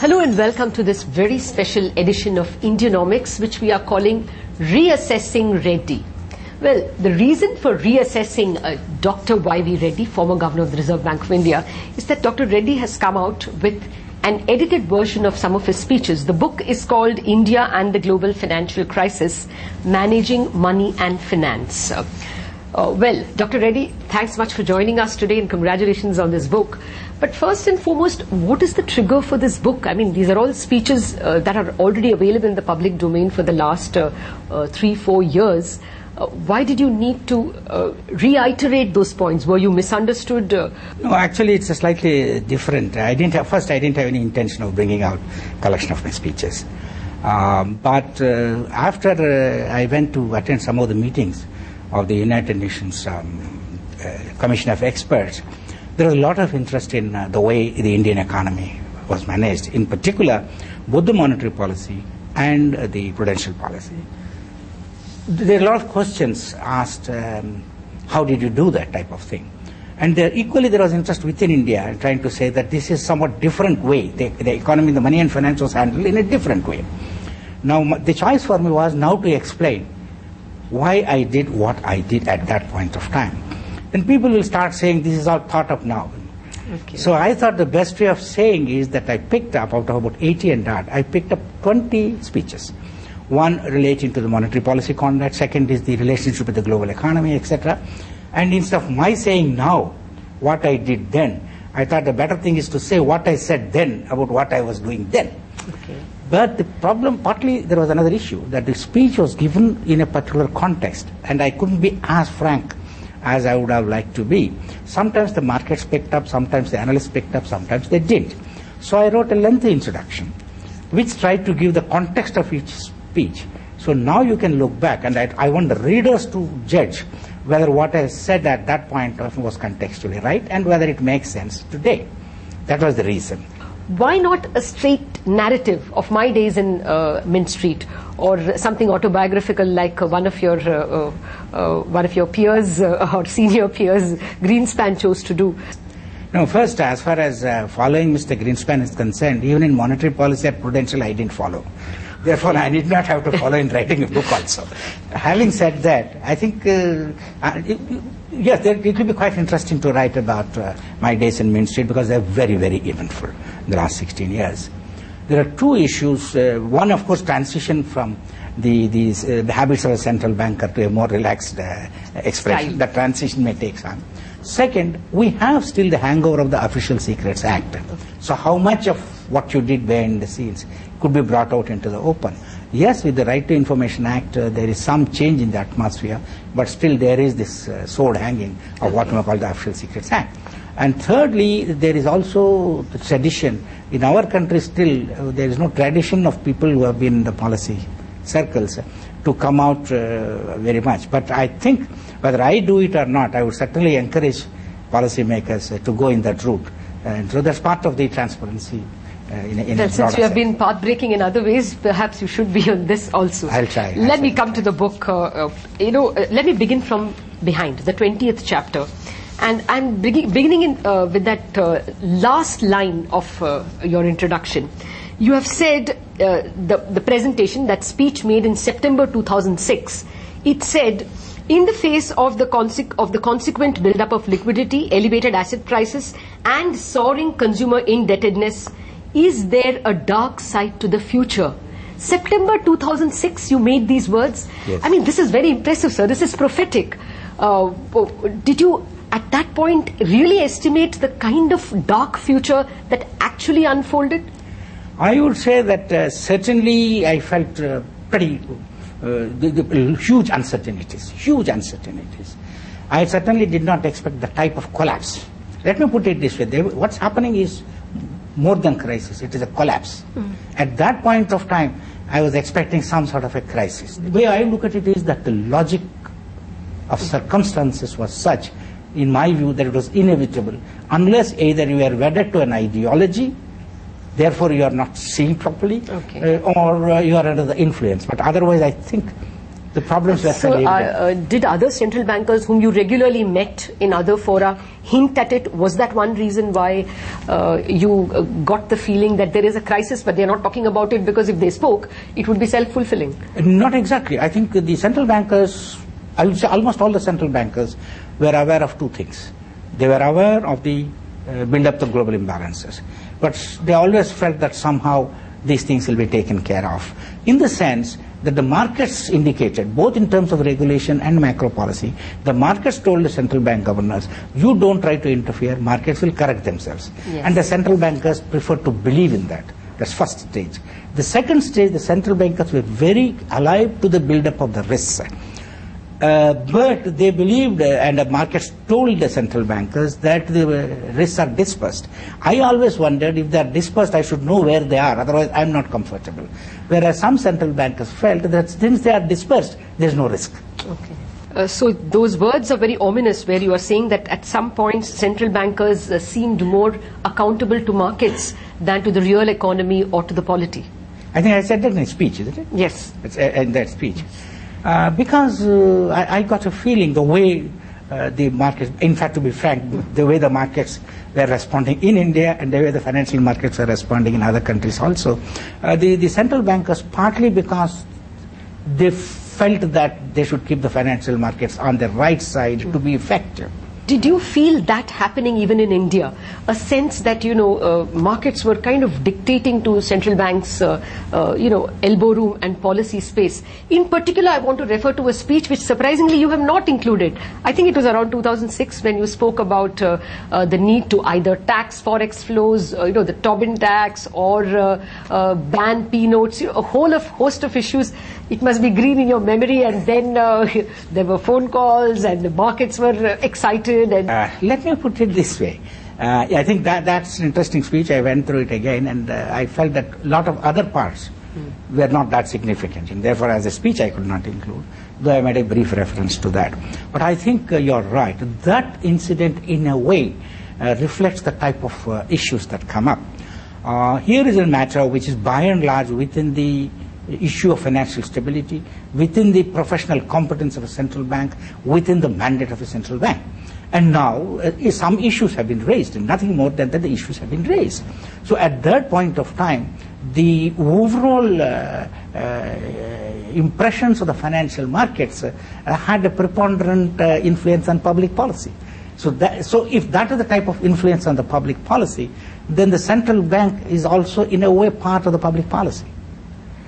Hello and welcome to this very special edition of Indianomics, which we are calling Reassessing Reddy. Well, the reason for reassessing Dr. Y.V. Reddy, former Governor of the Reserve Bank of India, is that Dr. Reddy has come out with an edited version of some of his speeches. The book is called India and the Global Financial Crisis, Managing Money and Finance. Well, Dr. Reddy, thanks much for joining us today and congratulations on this book. But first and foremost, what is the trigger for this book? I mean, these are all speeches that are already available in the public domain for the last 3-4 years. Why did you need to reiterate those points? Were you misunderstood? No, actually, it's a slightly different. I didn't have any intention of bringing out a collection of my speeches. But after I went to attend some of the meetings of the United Nations Commission of Experts, there was a lot of interest in the way the Indian economy was managed, in particular, both the monetary policy and the prudential policy. There are a lot of questions asked, how did you do that type of thing? And equally there was interest within India in trying to say that this is somewhat different way. The economy, the money and finance was handled in a different way. Now the choice for me was now to explain why I did what I did at that point of time. Then people will start saying this is all thought up now. Okay. So I thought the best way of saying is that I picked up, out of about 80 and that, I picked up 20 speeches. One relating to the monetary policy conduct, second is the relationship with the global economy, etc. And instead of my saying now what I did then, I thought the better thing is to say what I said then about what I was doing then. Okay. But the problem, partly there was another issue, that the speech was given in a particular context and I couldn't be as frank as I would have liked to be. Sometimes the markets picked up, sometimes the analysts picked up, sometimes they didn't. So I wrote a lengthy introduction which tried to give the context of each speech. So now you can look back, and I want the readers to judge whether what I said at that point was contextually right and whether it makes sense today. That was the reason. Why not a straight narrative of my days in Mint Street, or something autobiographical like one of your peers or senior peers, Greenspan, chose to do? No, first, as far as following Mr. Greenspan is concerned, even in monetary policy at Prudential, I didn't follow. Therefore, I did not have to follow in writing a book also. Having said that, I think, yes, it will be quite interesting to write about my days in Main Street because they're very, very eventful in the last 16 years. There are two issues. One, of course, transition from the habits of a central banker to a more relaxed expression. That transition may take time. Second, we have still the hangover of the Official Secrets Act. So how much of what you did behind the scenes could be brought out into the open? Yes, with the Right to Information Act, there is some change in the atmosphere, but still there is this sword hanging of what we call the Official Secrets Act. And thirdly, there is also the tradition. In our country still, there is no tradition of people who have been in the policy circles to come out very much. But I think whether I do it or not, I would certainly encourage policymakers to go in that route. And so that's part of the transparency. Since you have been path-breaking in other ways, perhaps you should be on this also. I'll try. Let me come to the book. Let me begin from behind, the 20th chapter. And I'm beginning with that last line of your introduction. You have said, the presentation, that speech made in September 2006, it said, in the face of the consequent build-up of liquidity, elevated asset prices, and soaring consumer indebtedness, is there a dark side to the future? September 2006, you made these words. Yes. I mean, this is very impressive, sir. This is prophetic. Did you, at that point, really estimate the kind of dark future that actually unfolded? I would say that certainly I felt pretty huge uncertainties. I certainly did not expect the type of collapse. Let me put it this way. What's happening is more than crisis. It is a collapse. At that point of time, I was expecting some sort of a crisis. The way I look at it is that the logic of circumstances was such, in my view, that it was inevitable, unless either you are wedded to an ideology, therefore you are not seeing properly, or you are under the influence. But otherwise, I think the problems were So, did other central bankers whom you regularly met in other fora hint at it? Was that one reason why you got the feeling that there is a crisis, but they're not talking about it because if they spoke, it would be self-fulfilling? Not exactly. I think the central bankers, I would say almost all the central bankers, were aware of two things. They were aware of the build-up of global imbalances, but they always felt that somehow these things will be taken care of, in the sense that the markets indicated, both in terms of regulation and macro policy, the markets told the central bank governors, you don't try to interfere, markets will correct themselves. Yes. And the central bankers preferred to believe in that. That's first stage. The second stage, the central bankers were very alive to the build-up of the risks. But they believed, and the markets told the central bankers, that the risks are dispersed. I always wondered, if they are dispersed, I should know where they are, otherwise I am not comfortable. Whereas some central bankers felt that since they are dispersed, there is no risk. Okay. So those words are very ominous, where you are saying that at some points central bankers seemed more accountable to markets than to the real economy or to the polity. I think I said that in a speech, isn't it? Yes. It's in that speech. Because I got a feeling the way the markets, in fact, to be frank, the way the markets were responding in India and the way the financial markets were responding in other countries also, the central bankers, partly because they felt that they should keep the financial markets on the right side to be effective. Did you feel that happening even in India? A sense that, markets were kind of dictating to central banks, elbow room and policy space. In particular, I want to refer to a speech which surprisingly you have not included. I think it was around 2006 when you spoke about the need to either tax forex flows, the Tobin tax, or ban P-notes, a whole host of issues. It must be green in your memory, and then there were phone calls and the markets were excited. Let me put it this way. I think that's an interesting speech. I went through it again, and I felt that a lot of other parts were not that significant, and therefore as a speech I could not include, though I made a brief reference to that. But I think you're right. That incident in a way reflects the type of issues that come up. Here is a matter which is by and large within the issue of financial stability, within the professional competence of a central bank, within the mandate of a central bank. And now some issues have been raised, and nothing more than that the issues have been raised. So at that point of time, the overall impressions of the financial markets had a preponderant influence on public policy. So if that is the type of influence on the public policy, then the central bank is also in a way part of the public policy.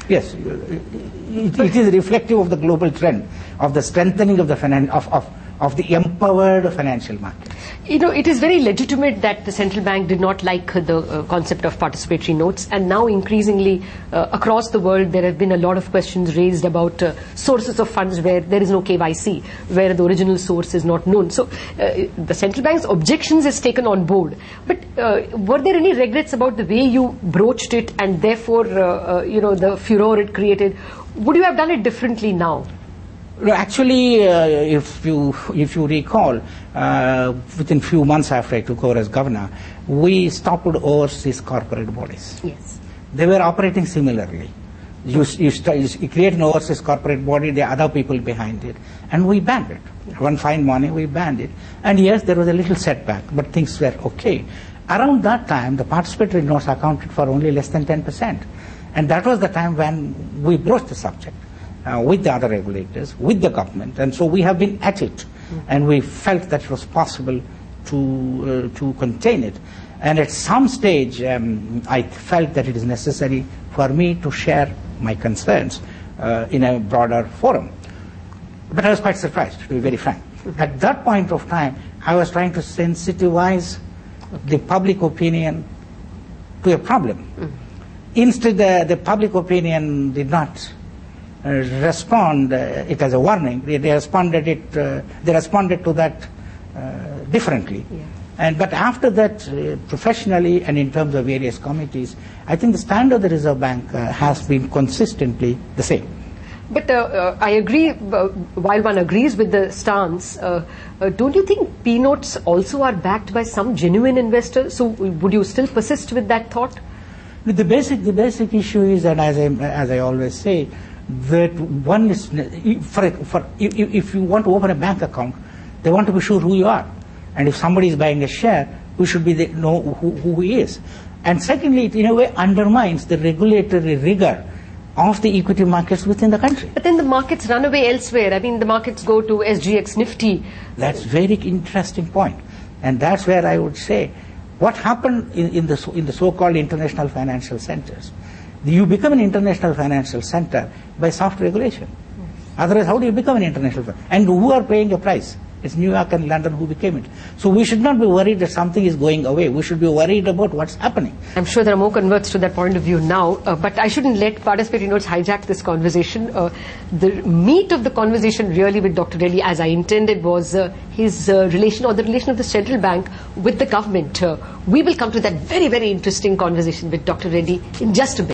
Yes, it is reflective of the global trend, of the strengthening of the of the empowered financial market. It is very legitimate that the central bank did not like the concept of participatory notes, and now increasingly across the world there have been a lot of questions raised about sources of funds where there is no KYC, where the original source is not known. So the central bank's objections is taken on board. But were there any regrets about the way you broached it, and therefore the furor it created? Would you have done it differently now? Actually, if you recall, within few months after I took over as governor, we stopped overseas corporate bodies. Yes. They were operating similarly. You create an overseas corporate body, there are other people behind it, and we banned it. One fine morning we banned it. And yes, there was a little setback, but things were okay. Around that time, the participatory notes accounted for only less than 10%. And that was the time when we broached the subject. With the other regulators, with the government, and so we have been at it, and we felt that it was possible to contain it. And at some stage, I felt that it is necessary for me to share my concerns in a broader forum. But I was quite surprised, to be very frank. At that point of time, I was trying to sensitize the public opinion to a problem. Instead, the public opinion did not respond it as a warning. They responded to that differently. Yeah. But after that, professionally and in terms of various committees, I think the stand of the Reserve Bank has been consistently the same. But I agree, while one agrees with the stance, don't you think P-notes also are backed by some genuine investors? So would you still persist with that thought? The basic issue is that, as I always say, that one is, if you want to open a bank account, they want to be sure who you are. And if somebody is buying a share, we should know who he is. And secondly, it in a way undermines the regulatory rigor of the equity markets within the country. But then the markets run away elsewhere. I mean, the markets go to SGX Nifty. That's a very interesting point. And that's where I would say, what happened in the so-called international financial centers? You become an international financial center by soft regulation. Otherwise, how do you become an international? And who are paying a price? It's New York and London who became it. So we should not be worried that something is going away. We should be worried about what's happening. I'm sure there are more converts to that point of view now, but I shouldn't let participatory notes hijack this conversation. The meat of the conversation really with Dr. Reddy, as I intended, was his relation, or the relation of the central bank with the government. We will come to that very, very interesting conversation with Dr. Reddy in just a bit.